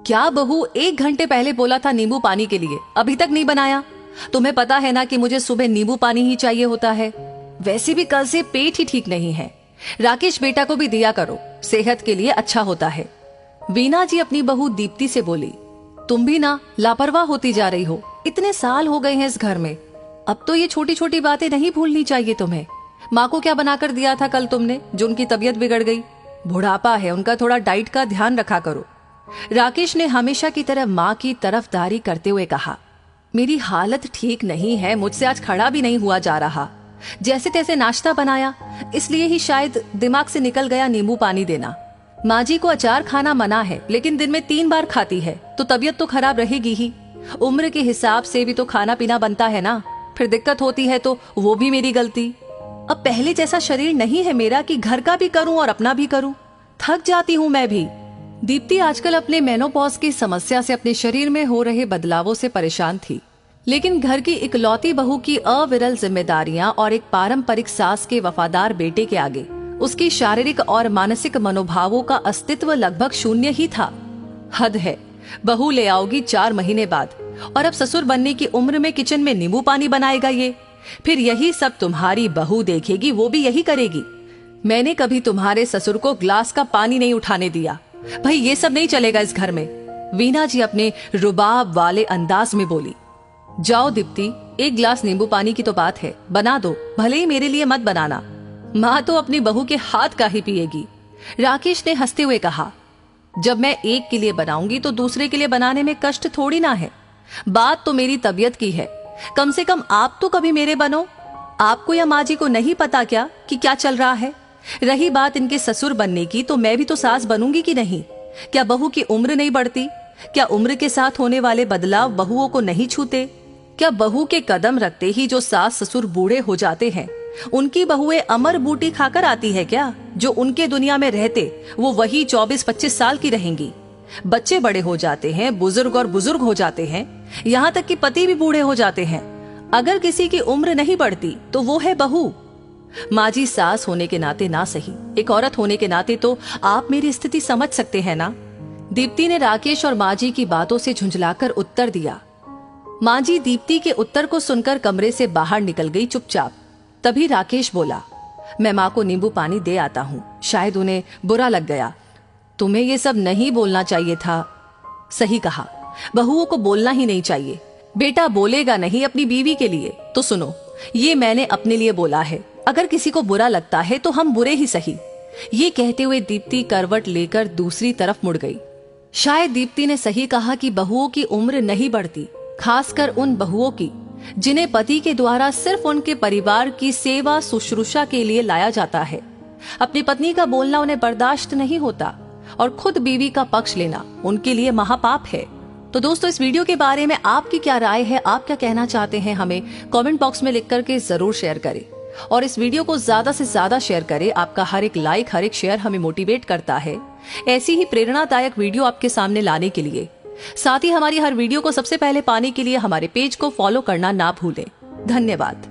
क्या बहू, 1 घंटे पहले बोला था नींबू पानी के लिए, अभी तक नहीं बनाया? तुम्हें पता है ना कि मुझे सुबह नींबू पानी ही चाहिए होता है। वैसे भी कल से पेट ही ठीक नहीं है। राकेश बेटा को भी दिया करो, सेहत के लिए अच्छा होता है। वीना जी अपनी बहू दीप्ति से बोली, तुम भी ना लापरवाह होती जा रही हो। इतने साल हो गए हैं इस घर में, अब तो ये छोटी छोटी बातें नहीं भूलनी चाहिए तुम्हें। माँ को क्या बनाकर दिया था कल तुमने जो उनकी तबीयत बिगड़ गई? बुढ़ापा है उनका, थोड़ा डाइट का ध्यान रखा करो। राकेश ने हमेशा की तरह माँ की तरफदारी करते हुए कहा, मेरी हालत ठीक नहीं है, मुझसे आज खड़ा भी नहीं हुआ जा रहा। जैसे तैसे नाश्ता बनाया, इसलिए ही शायद दिमाग से निकल गया नींबू पानी देना। माँ जी को अचार खाना मना है, लेकिन दिन में 3 बार खाती है, तो तबीयत तो खराब रहेगी ही। उम्र के हिसाब से भी तो खाना पीना बनता है ना, फिर दिक्कत होती है तो वो भी मेरी गलती। अब पहले जैसा शरीर नहीं है मेरा कि घर का भी करूं और अपना भी करूं, थक जाती हूं मैं भी। दीप्ति आजकल अपने मेनोपॉज की समस्या से अपने शरीर में हो रहे बदलावों से परेशान थी, लेकिन घर की इकलौती बहू की अविरल जिम्मेदारियां और एक पारंपरिक सास के वफादार बेटे के आगे उसकी शारीरिक और मानसिक मनोभावों का अस्तित्व लगभग शून्य ही था। हद है, बहू ले आओगी 4 महीने बाद और अब ससुर बनने की उम्र में किचन में नींबू पानी बनाएगा ये, फिर यही सब तुम्हारी बहू देखेगी, वो भी यही करेगी। मैंने कभी तुम्हारे ससुर को ग्लास का पानी नहीं उठाने दिया। भाई ये सब नहीं चलेगा इस घर में। वीना जी अपने रुबाब वाले अंदाज में बोली, जाओ दीप्ति, 1 गिलास नींबू पानी की तो बात है, बना दो, भले ही मेरे लिए मत बनाना। माँ तो अपनी बहू के हाथ का ही पिएगी। राकेश ने हंसते हुए कहा, जब मैं एक के लिए बनाऊंगी तो दूसरे के लिए बनाने में कष्ट थोड़ी ना है। बात तो मेरी तबीयत की है, कम से कम आप तो कभी मेरे बनो। आपको या माँ जी को नहीं पता क्या कि क्या चल रहा है? रही बात इनके ससुर बनने की, तो मैं भी तो सास बनूंगी कि नहीं? क्या बहू की उम्र नहीं बढ़ती? क्या उम्र के साथ होने वाले बदलाव बहुओं को नहीं छूते? क्या बहू के कदम रखते ही जो सास ससुर बूढ़े हो जाते हैं, उनकी बहुएं अमर बूटी खाकर आती है क्या? जो उनके दुनिया में रहते वो वही 24-25 साल की रहेंगी। बच्चे बड़े हो जाते हैं, बुजुर्ग और बुजुर्ग हो जाते हैं, यहाँ तक कि पति भी बूढ़े हो जाते हैं। अगर किसी की उम्र नहीं बढ़ती तो वो है बहू। माँ जी सास होने के नाते ना सही, एक औरत होने के नाते तो आप मेरी स्थिति समझ सकते हैं ना। दीप्ति ने राकेश और माँ जी की बातों से झुंझलाकर उत्तर दिया। माँ जी दीप्ति के उत्तर को सुनकर कमरे से बाहर निकल गई चुपचाप। तभी राकेश बोला, मैं माँ को नींबू पानी दे आता हूँ, शायद उन्हें बुरा लग गया। तुम्हें ये सब नहीं बोलना चाहिए था। सही कहा, बहुओं को बोलना ही नहीं चाहिए। बेटा बोलेगा नहीं अपनी बीवी के लिए तो सुनो, ये मैंने अपने लिए बोला है, अगर किसी को बुरा लगता है तो हम बुरे ही सही। ये कहते हुए दीप्ति करवट लेकर दूसरी तरफ मुड़ गई। शायद दीप्ति ने सही कहा कि बहुओं की उम्र नहीं बढ़ती, खासकर उन बहुओं की जिन्हें पति के द्वारा सिर्फ उनके परिवार की सेवा शुश्रूषा के लिए लाया जाता है। अपनी पत्नी का बोलना उन्हें बर्दाश्त नहीं होता और खुद बीवी का पक्ष लेना उनके लिए महापाप है। तो दोस्तों, इस वीडियो के बारे में आपकी क्या राय है, आप क्या कहना चाहते हैं, हमें कमेंट बॉक्स में लिख करके जरूर शेयर करें। और इस वीडियो को ज्यादा से ज्यादा शेयर करें। आपका हर एक लाइक, हर एक शेयर हमें मोटिवेट करता है ऐसी ही प्रेरणादायक वीडियो आपके सामने लाने के लिए। साथ ही हमारी हर वीडियो को सबसे पहले पाने के लिए हमारे पेज को फॉलो करना ना भूलें। धन्यवाद।